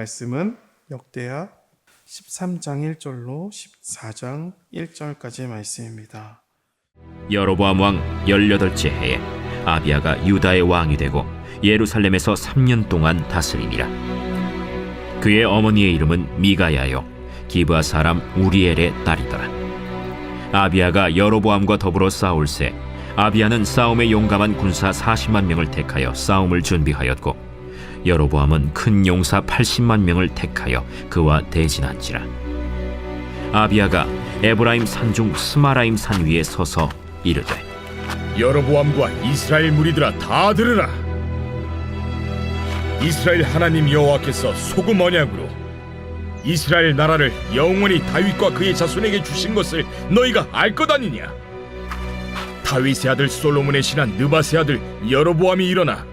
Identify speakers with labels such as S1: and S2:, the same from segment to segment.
S1: 말씀은 역대하 13장 1절로 14장 1절까지의 말씀입니다.
S2: 여로보암 왕 18째 해에 아비야가 유다의 왕이 되고 예루살렘에서 3년 동안 다스리니라. 그의 어머니의 이름은 미가야요 기브아 사람 우리엘의 딸이더라. 아비야가 여로보암과 더불어 싸울새 아비야는 싸움에 용감한 군사 40만 명을 택하여 싸움을 준비하였고 여로보암은 큰 용사 80만 명을 택하여 그와 대진한지라. 아비야가 에브라임 산중 스마라임 산 위에 서서 이르되
S3: 여로보암과 이스라엘 무리들아 다 들으라. 이스라엘 하나님 여호와께서 소금 언약으로 이스라엘 나라를 영원히 다윗과 그의 자손에게 주신 것을 너희가 알 것 아니냐. 다윗의 아들 솔로몬의 신한 느밧의 아들 여로보암이 일어나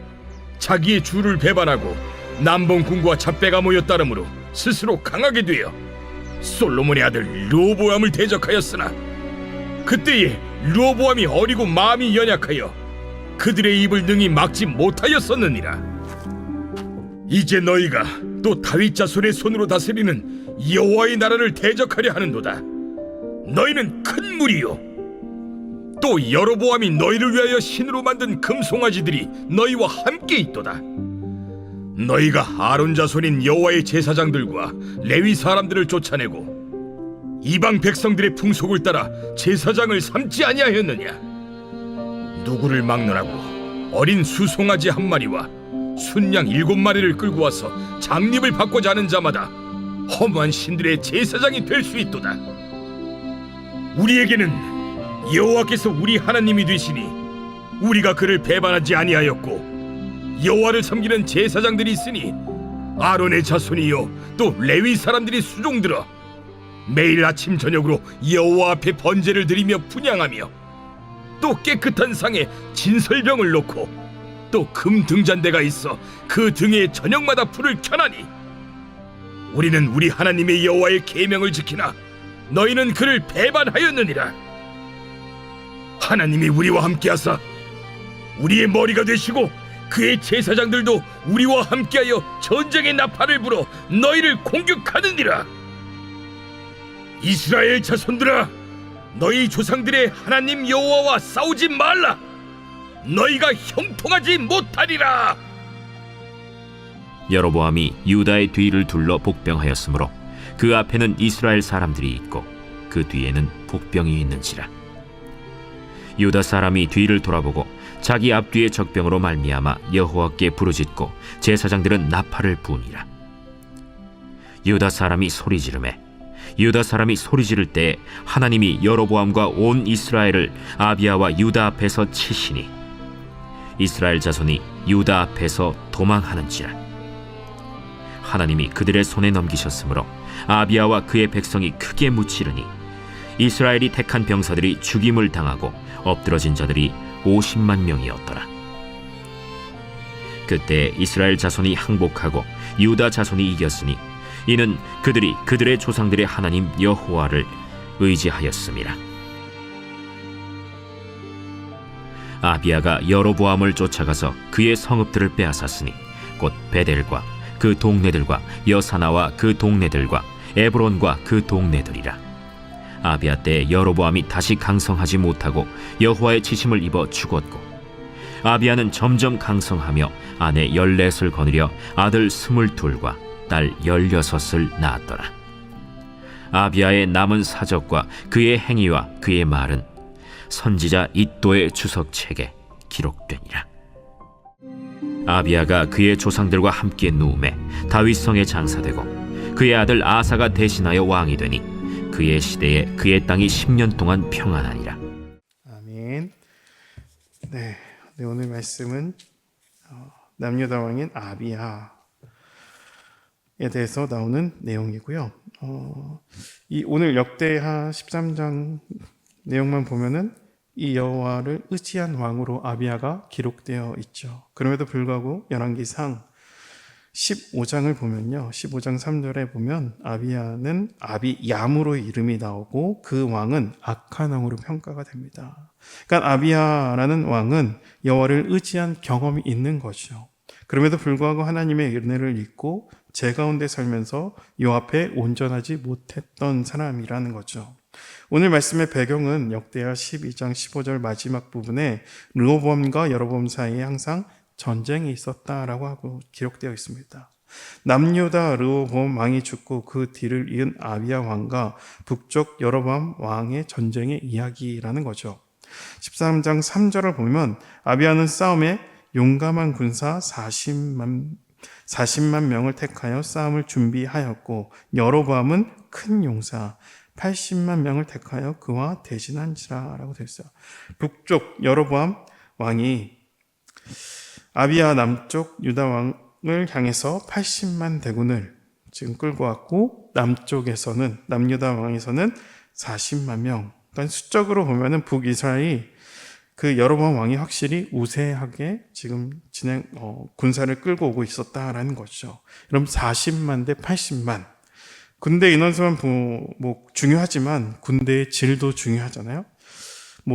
S3: 자기의 주를 배반하고 남봉군과 잡배가 모여 따름으로 스스로 강하게 되어 솔로몬의 아들 르호보암을 대적하였으나 그때에 르호보암이 어리고 마음이 연약하여 그들의 입을 능히 막지 못하였었느니라. 이제 너희가 또 다윗 자손의 손으로 다스리는 여호와의 나라를 대적하려 하는도다. 너희는 큰 무리요 또 여로보암이 너희를 위하여 신으로 만든 금송아지들이 너희와 함께 있도다. 너희가 아론 자손인 여호와의 제사장들과 레위 사람들을 쫓아내고 이방 백성들의 풍속을 따라 제사장을 삼지 아니하였느냐. 누구를 막론하고 어린 수송아지 한 마리와 순양 7마리를 끌고 와서 장립을 받고자 하는 자마다 허무한 신들의 제사장이 될 수 있도다. 우리에게는 여호와께서 우리 하나님이 되시니 우리가 그를 배반하지 아니하였고 여호와를 섬기는 제사장들이 있으니 아론의 자손이요 또 레위 사람들이 수종들어 매일 아침 저녁으로 여호와 앞에 번제를 드리며 분향하며 또 깨끗한 상에 진설병을 놓고 또 금 등잔대가 있어 그 등에 저녁마다 불을 켜나니 우리는 우리 하나님의 여호와의 계명을 지키나 너희는 그를 배반하였느니라. 하나님이 우리와 함께하사 우리의 머리가 되시고 그의 제사장들도 우리와 함께하여 전쟁의 나팔을 불어 너희를 공격하느니라. 이스라엘 자손들아, 너희 조상들의 하나님 여호와와 싸우지 말라. 너희가 형통하지 못하리라.
S2: 여로보암이 유다의 뒤를 둘러 복병하였으므로 그 앞에는 이스라엘 사람들이 있고 그 뒤에는 복병이 있는지라. 유다 사람이 뒤를 돌아보고 자기 앞뒤의 적병으로 말미암아 여호와께 부르짖고 제사장들은 나팔을 부으니라. 유다 사람이 소리 지르매 유다 사람이 소리 지를 때에 하나님이 여로보암과 온 이스라엘을 아비야와 유다 앞에서 치시니 이스라엘 자손이 유다 앞에서 도망하는지라. 하나님이 그들의 손에 넘기셨으므로 아비야와 그의 백성이 크게 무찌르니 이스라엘이 택한 병사들이 죽임을 당하고 엎드러진 자들이 50만 명이었더라. 그때 이스라엘 자손이 항복하고 유다 자손이 이겼으니 이는 그들이 그들의 조상들의 하나님 여호와를 의지하였음이라. 아비야가 여로보암을 쫓아가서 그의 성읍들을 빼앗았으니 곧 베델과 그 동네들과 여사나와 그 동네들과 에브론과 그 동네들이라. 아비야 때 여로보암이 다시 강성하지 못하고 여호와의 치심을 입어 죽었고 아비야는 점점 강성하며 아내 14을 거느려 아들 22과 딸 16을 낳았더라. 아비야의 남은 사적과 그의 행위와 그의 말은 선지자 iddo의 주석책에 기록되니라. 아비야가 그의 조상들과 함께 누움에 다윗성에 장사되고 그의 아들 아사가 대신하여 왕이 되니 그의 시대에 그의 땅이 10년 동안 평안하니라.
S1: 아멘. 네, 오늘 말씀은 남유다 왕인 아비야에 대해서 나오는 내용이고요. 이 오늘 역대하 13장 내용만 보면은 이 여호와를 의지한 왕으로 아비야가 기록되어 있죠. 그럼에도 불구하고 열왕기상 15장을 보면요, 15장 3절에 보면 아비야는 아비얌으로 이름이 나오고 그 왕은 악한 왕으로 평가가 됩니다. 그러니까 아비야라는 왕은 여호와를 의지한 경험이 있는 거죠. 그럼에도 불구하고 하나님의 은혜를 잊고 제 가운데 살면서 요 앞에 온전하지 못했던 사람이라는 거죠. 오늘 말씀의 배경은 역대하 12장 15절 마지막 부분에 르호보암과 여로보암 사이에 항상 전쟁이 있었다라고 하고 기록되어 있습니다. 남유다 르호보암 왕이 죽고 그 뒤를 이은 아비야 왕과 북쪽 여로보암 왕의 전쟁의 이야기라는 거죠. 13장 3절을 보면 아비야는 싸움에 용감한 군사 40만 명을 택하여 싸움을 준비하였고 여로보암은 큰 용사 80만 명을 택하여 그와 대진한지라 라고 되어 있어요. 북쪽 여로보암 왕이 아비야 남쪽 유다 왕을 향해서 80만 대군을 지금 끌고 왔고 남유다 왕에서는 40만 명. 그러니까 수적으로 보면은 북이스라엘이 그 여로보암 왕이 확실히 우세하게 지금 군사를 끌고 오고 있었다라는 거죠. 그럼 40만 대 80만. 군대 인원수만 중요하지만 군대의 질도 중요하잖아요.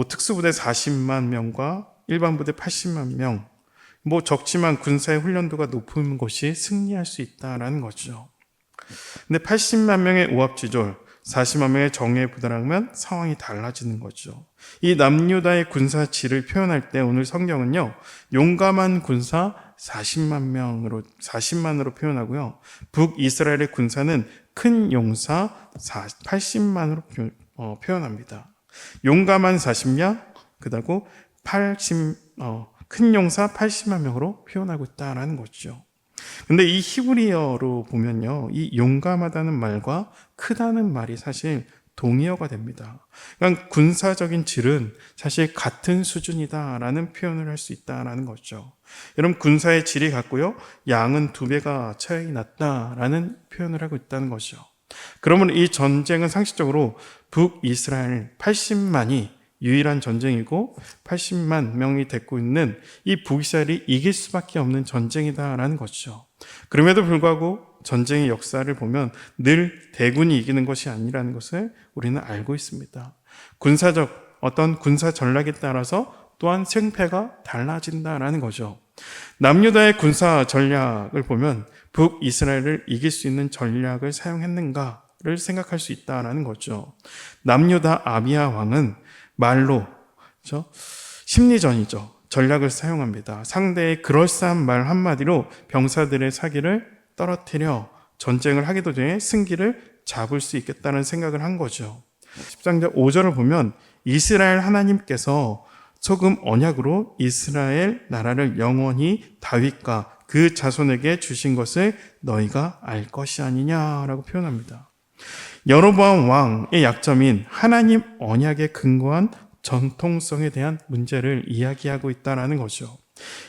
S1: 특수부대 40만 명과 일반 부대 80만 명. 적지만 군사의 훈련도가 높은 곳이 승리할 수 있다라는 거죠. 근데 80만 명의 오합지졸, 40만 명의 정예에 부달하면 상황이 달라지는 거죠. 이 남유다의 군사질을 표현할 때 오늘 성경은요, 용감한 군사 40만으로 표현하고요. 북이스라엘의 군사는 큰 용사 80만으로 표현합니다. 용감한 40명, 그다고 큰 용사 80만 명으로 표현하고 있다라는 거죠. 근데 이 히브리어로 보면요, 이 용감하다는 말과 크다는 말이 사실 동의어가 됩니다. 그러니까 군사적인 질은 사실 같은 수준이다라는 표현을 할 수 있다라는 거죠. 여러분, 군사의 질이 같고요, 양은 2배가 차이 났다라는 표현을 하고 있다는 거죠. 그러면 이 전쟁은 상식적으로 북이스라엘 80만이 유일한 전쟁이고 80만 명이 데리고 있는 이 북이스라엘이 이길 수밖에 없는 전쟁이다라는 거죠. 그럼에도 불구하고 전쟁의 역사를 보면 늘 대군이 이기는 것이 아니라는 것을 우리는 알고 있습니다. 어떤 군사 전략에 따라서 또한 승패가 달라진다라는 거죠. 남유다의 군사 전략을 보면 북이스라엘을 이길 수 있는 전략을 사용했는가를 생각할 수 있다라는 거죠. 남유다 아비야 왕은 말로, 심리전이죠. 전략을 사용합니다. 상대의 그럴싸한 말 한마디로 병사들의 사기를 떨어뜨려 전쟁을 하기도 전에 승기를 잡을 수 있겠다는 생각을 한 거죠. 13절 5절을 보면 이스라엘 하나님께서 소금 언약으로 이스라엘 나라를 영원히 다윗과 그 자손에게 주신 것을 너희가 알 것이 아니냐라고 표현합니다. 여로보암 왕의 약점인 하나님 언약에 근거한 전통성에 대한 문제를 이야기하고 있다는 거죠.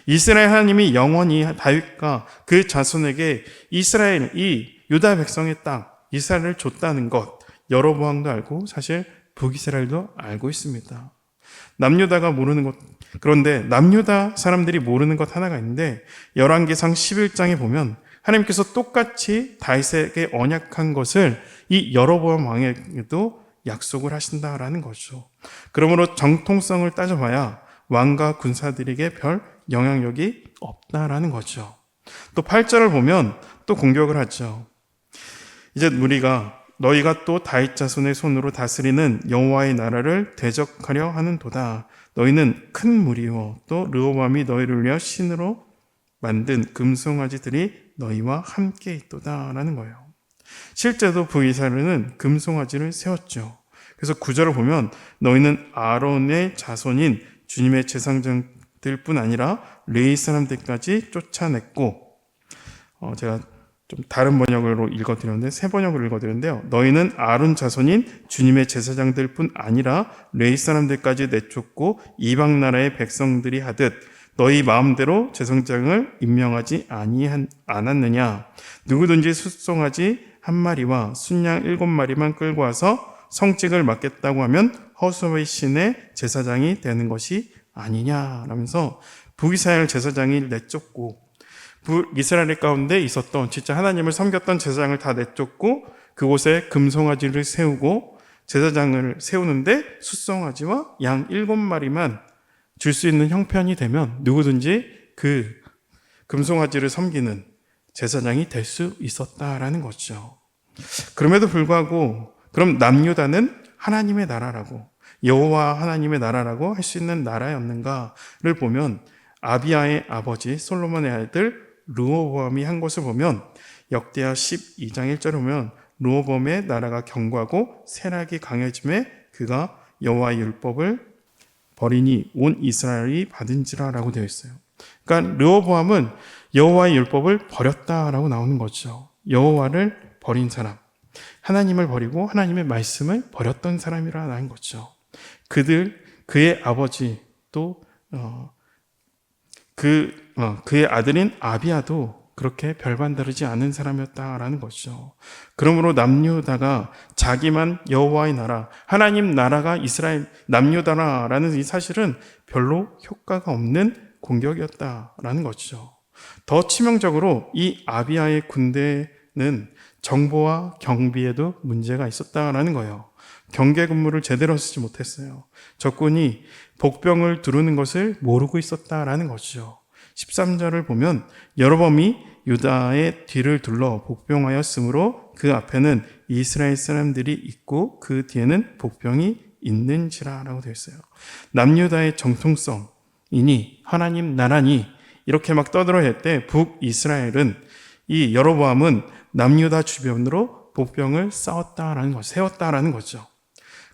S1: 이스라엘 하나님이 영원히 다윗과 그 자손에게 이 유다 백성의 땅 이스라엘을 줬다는 것, 여로보암도 알고 사실 북이스라엘도 알고 있습니다. 남유다가 모르는 것, 그런데 남유다 사람들이 모르는 것 하나가 있는데 열왕기상 11장에 보면 하나님께서 똑같이 다윗에게 언약한 것을 이 여로보암 왕에게도 약속을 하신다라는 거죠. 그러므로 정통성을 따져봐야 왕과 군사들에게 별 영향력이 없다라는 거죠. 또 8절을 보면 또 공격을 하죠. 이제 너희가 또 다윗 자손의 손으로 다스리는 여호와의 나라를 대적하려 하는도다. 너희는 큰 무리요 또 르호보암이 너희를 위하여 신으로 만든 금송아지들이 너희와 함께 있도다라는 거예요. 실제로 북이스라엘은 금송아지를 세웠죠. 그래서 9절을 보면 너희는 아론의 자손인 주님의 제사장들뿐 아니라 레위 사람들까지 쫓아냈고, 제가 좀 다른 번역으로 읽어드렸는데 새 번역으로 읽어드렸는데요. 너희는 아론 자손인 주님의 제사장들뿐 아니라 레위 사람들까지 내쫓고 이방 나라의 백성들이 하듯 너희 마음대로 제사장을 임명하지 않았느냐. 누구든지 숫송아지 1마리와 순양 7마리만 끌고 와서 성직을 맡겠다고 하면 허수아비 신의 제사장이 되는 것이 아니냐라면서 북이스라엘 제사장이 내쫓고 북이스라엘 가운데 있었던 진짜 하나님을 섬겼던 제사장을 다 내쫓고 그곳에 금송아지를 세우고 제사장을 세우는데 숫송아지와 양 7마리만 줄 수 있는 형편이 되면 누구든지 그 금송아지를 섬기는 제사장이 될 수 있었다라는 거죠. 그럼에도 불구하고 그럼 남유다는 하나님의 나라라고, 여호와 하나님의 나라라고 할 수 있는 나라였는가를 보면 아비야의 아버지 솔로몬의 아들 르호보암이 한 것을 보면 역대하 12장 1절에 보면 르호보암의 나라가 견고하고 세력이 강해짐에 그가 여호와의 율법을 버리니 온 이스라엘이 받은지라라고 되어 있어요. 그러니까 르호보암은 여호와의 율법을 버렸다라고 나오는 거죠. 여호와를 버린 사람, 하나님을 버리고 하나님의 말씀을 버렸던 사람이라는 거죠. 그의 아버지 또 그의 아들인 아비야도 그렇게 별반 다르지 않은 사람이었다라는 거죠. 그러므로 남유다가 자기만 여호와의 나라, 하나님 나라가 이스라엘 남유다라는 이 사실은 별로 효과가 없는 공격이었다라는 거죠. 더 치명적으로 이 아비야의 군대는 정보와 경비에도 문제가 있었다라는 거예요. 경계 근무를 제대로 쓰지 못했어요. 적군이 복병을 두르는 것을 모르고 있었다라는 거죠. 13절을 보면 여로보암이 유다의 뒤를 둘러 복병하였으므로 그 앞에는 이스라엘 사람들이 있고 그 뒤에는 복병이 있는지라라고 되어 있어요. 남유다의 정통성이니 하나님 나라니 이렇게 막 떠들어야 때 북이스라엘은 이 여로보암은 남유다 주변으로 복병을 세웠다라는 거죠.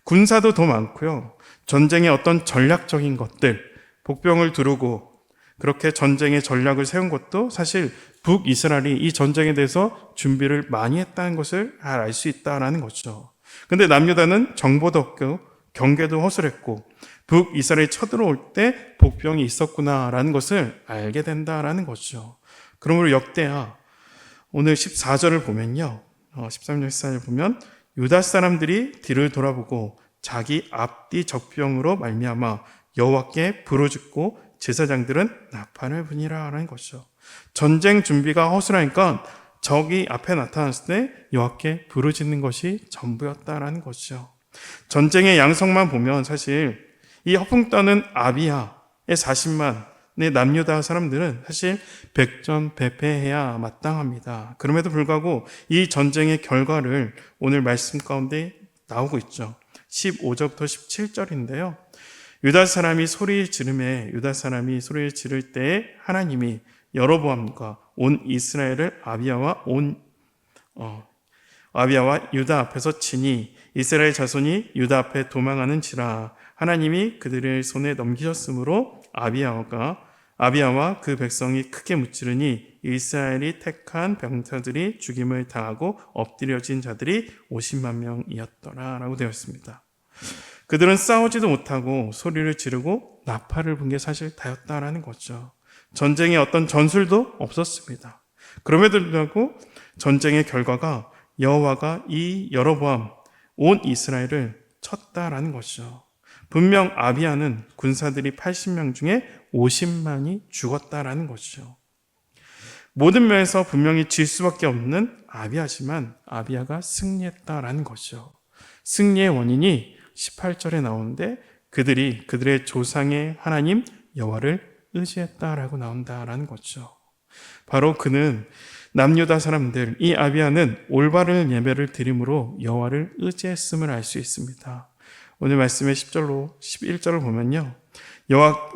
S1: 군사도 더 많고요. 전쟁의 어떤 전략적인 것들, 복병을 두르고 그렇게 전쟁의 전략을 세운 것도 사실 북이스라엘이 이 전쟁에 대해서 준비를 많이 했다는 것을 알 수 있다는 거죠. 근데 남유다는 정보도 없고 경계도 허술했고 북이스라엘이 쳐들어올 때 복병이 있었구나라는 것을 알게 된다라는 거죠. 그러므로 역대하 오늘 14절을 보면요. 13절 14절을 보면 유다 사람들이 뒤를 돌아보고 자기 앞뒤 적병으로 말미암아 여호와께 부르짖고 제사장들은 나팔을 부니라라는 것이죠. 전쟁 준비가 허술하니까 적이 앞에 나타났을 때 여호와께 부르짖는 것이 전부였다라는 것이죠. 전쟁의 양성만 보면 사실 이 허풍 떠는 아비야의 40만의 남유다 사람들은 사실 백전백패해야 마땅합니다. 그럼에도 불구하고 이 전쟁의 결과를 오늘 말씀 가운데 나오고 있죠. 15절부터 17절인데요. 유다 사람이 소리를 지를 때에 하나님이 여로보암과 온 이스라엘을 아비야와 유다 앞에서 치니 이스라엘 자손이 유다 앞에 도망하는지라 하나님이 그들의 손에 넘기셨으므로 아비야와 그 백성이 크게 무찌르니 이스라엘이 택한 병사들이 죽임을 당하고 엎드려진 자들이 50만 명이었더라라고 되어 있습니다. 그들은 싸우지도 못하고 소리를 지르고 나팔을 분 게 사실 다였다라는 거죠. 전쟁에 어떤 전술도 없었습니다. 그럼에도 불구하고 전쟁의 결과가 여호와가 이 여로보암 온 이스라엘을 쳤다라는 것이죠. 분명 아비야는 군사들이 80명 중에 50만이 죽었다라는 것이죠. 모든 면에서 분명히 질 수밖에 없는 아비야지만 아비야가 승리했다라는 것이죠. 승리의 원인이 18절에 나오는데 그들의 조상의 하나님 여호와를 의지했다라고 나온다라는 거죠. 바로 그는 남유다 사람들, 이 아비야는 올바른 예배를 드림으로 여호와를 의지했음을 알 수 있습니다. 오늘 말씀의 10절로 11절을 보면요.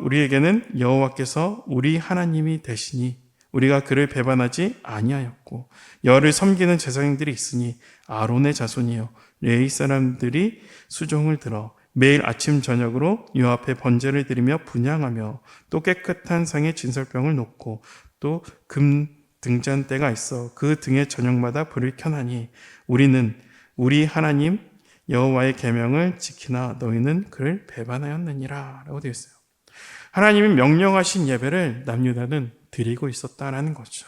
S1: 우리에게는 여호와께서 우리 하나님이 되시니 우리가 그를 배반하지 아니하였고 여호와를 섬기는 제사장들이 있으니 아론의 자손이요 레위 사람들이 수종을 들어 매일 아침 저녁으로 여호와 앞에 번제를 드리며 분향하며 또 깨끗한 상에 진설병을 놓고 또 금 등잔대가 있어 그 등에 저녁마다 불을 켜나니 우리는 우리 하나님 여호와의 계명을 지키나 너희는 그를 배반하였느니라 라고 되어 있어요. 하나님이 명령하신 예배를 남유다는 드리고 있었다라는 거죠.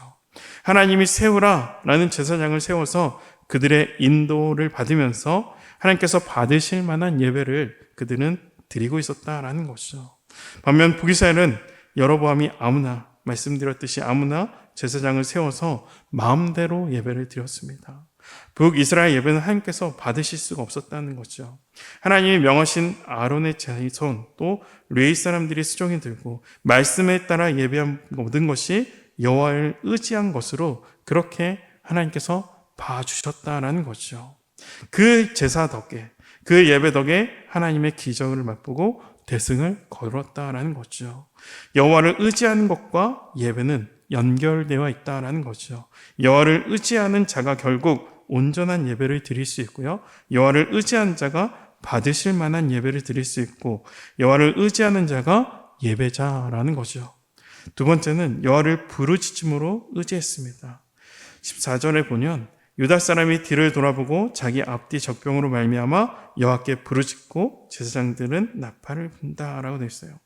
S1: 하나님이 세우라라는 제사장을 세워서 그들의 인도를 받으면서 하나님께서 받으실 만한 예배를 그들은 드리고 있었다라는 것이죠. 반면 북이스라엘은 여로보암이 말씀드렸듯이 아무나 제사장을 세워서 마음대로 예배를 드렸습니다. 북이스라엘 예배는 하나님께서 받으실 수가 없었다는 거죠. 하나님이 명하신 아론의 자손 또 레위 사람들이 수종이 들고 말씀에 따라 예배한 모든 것이 여호와를 의지한 것으로 그렇게 하나님께서 봐주셨다라는 거죠. 그 제사 덕에, 그 예배 덕에 하나님의 기적을 맛보고 대승을 거뒀다라는 거죠. 여호와를 의지하는 것과 예배는 연결되어 있다라는 거죠. 여호와를 의지하는 자가 결국 온전한 예배를 드릴 수 있고요. 여호와를 의지하는 자가 받으실 만한 예배를 드릴 수 있고, 여호와를 의지하는 자가 예배자라는 거죠. 두 번째는 여호와를 부르짖음으로 의지했습니다. 14절에 보면 유다 사람이 뒤를 돌아보고 자기 앞뒤 적병으로 말미암아 여호와께 부르짖고 제사장들은 나팔을 분다라고 되어 있어요.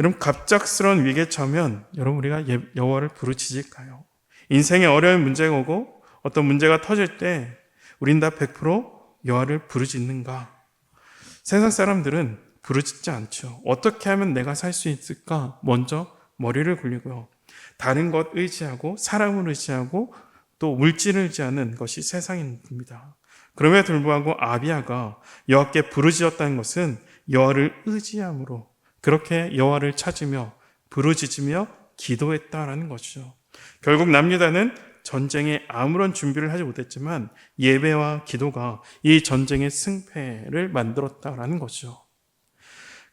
S1: 여러분, 갑작스러운 위기에 처하면 여러분 우리가 여호와를 부르짖을까요? 인생에 어려운 문제가 오고 어떤 문제가 터질 때 우린 다 100% 여호와를 부르짖는가? 세상 사람들은 부르짖지 않죠. 어떻게 하면 내가 살 수 있을까? 먼저 머리를 굴리고요. 다른 것 의지하고 사람을 의지하고 또 물질을 의지하는 것이 세상입니다. 그럼에도 불구하고 아비야가 여호와께 부르짖었다는 것은 여호와를 의지함으로, 그렇게 여호와를 찾으며 부르짖으며 기도했다라는 것이죠. 결국 남유다는 전쟁에 아무런 준비를 하지 못했지만 예배와 기도가 이 전쟁의 승패를 만들었다라는 거죠.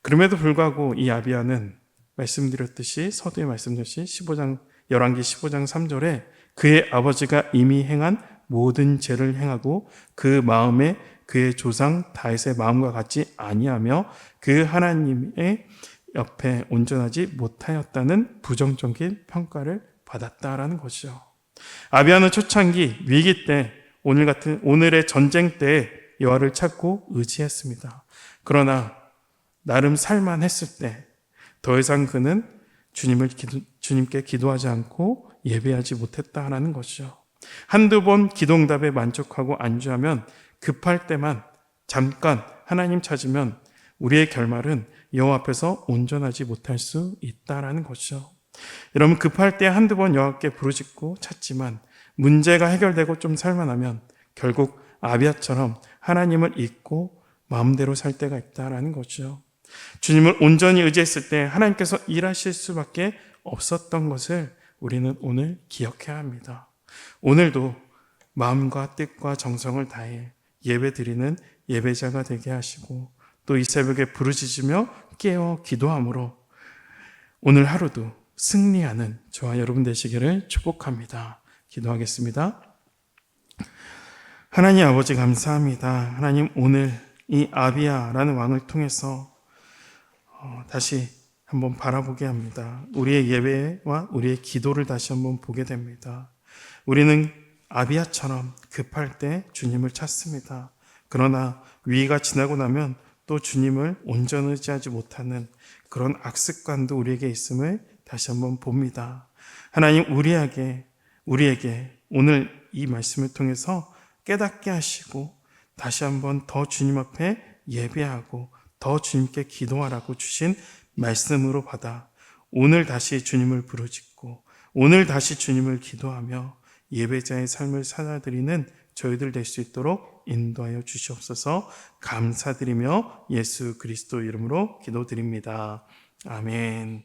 S1: 그럼에도 불구하고 이 아비야는 말씀드렸듯이, 서두에 말씀드렸듯이 11기 15장 3절에 그의 아버지가 이미 행한 모든 죄를 행하고 그 마음에 그의 조상 다윗의 마음과 같지 아니하며 그 하나님의 옆에 온전하지 못하였다는 부정적인 평가를 받았다라는 것이죠. 아비야는 초창기 위기 때, 오늘의 전쟁 때에 여호와를 찾고 의지했습니다. 그러나 나름 살만했을 때 더 이상 그는 주님께 기도하지 않고 예배하지 못했다라는 것이죠. 한두 번 기도응답에 만족하고 안주하면, 급할 때만 잠깐 하나님 찾으면 우리의 결말은 여호와 앞에서 온전하지 못할 수 있다라는 것이죠. 여러분, 급할 때 한두 번 여호와께 부르짖고 찾지만 문제가 해결되고 좀 살만하면 결국 아비야처럼 하나님을 잊고 마음대로 살 때가 있다라는 거죠. 주님을 온전히 의지했을 때 하나님께서 일하실 수밖에 없었던 것을 우리는 오늘 기억해야 합니다. 오늘도 마음과 뜻과 정성을 다해 예배드리는 예배자가 되게 하시고, 또 이 새벽에 부르짖으며 깨어 기도함으로 오늘 하루도 승리하는 저와 여러분 되시기를 축복합니다. 기도하겠습니다. 하나님 아버지, 감사합니다. 하나님, 오늘 이 아비야라는 왕을 통해서 다시 한번 바라보게 합니다. 우리의 예배와 우리의 기도를 다시 한번 보게 됩니다. 우리는 아비야처럼 급할 때 주님을 찾습니다. 그러나 위기가 지나고 나면 또 주님을 온전히 의지하지 못하는 그런 악습관도 우리에게 있음을 다시 한번 봅니다. 하나님, 우리에게 오늘 이 말씀을 통해서 깨닫게 하시고 다시 한번 더 주님 앞에 예배하고 더 주님께 기도하라고 주신 말씀으로 받아 오늘 다시 주님을 부르짖고 오늘 다시 주님을 기도하며 예배자의 삶을 살아드리는 저희들 될 수 있도록 인도하여 주시옵소서. 감사드리며 예수 그리스도 이름으로 기도드립니다. 아멘.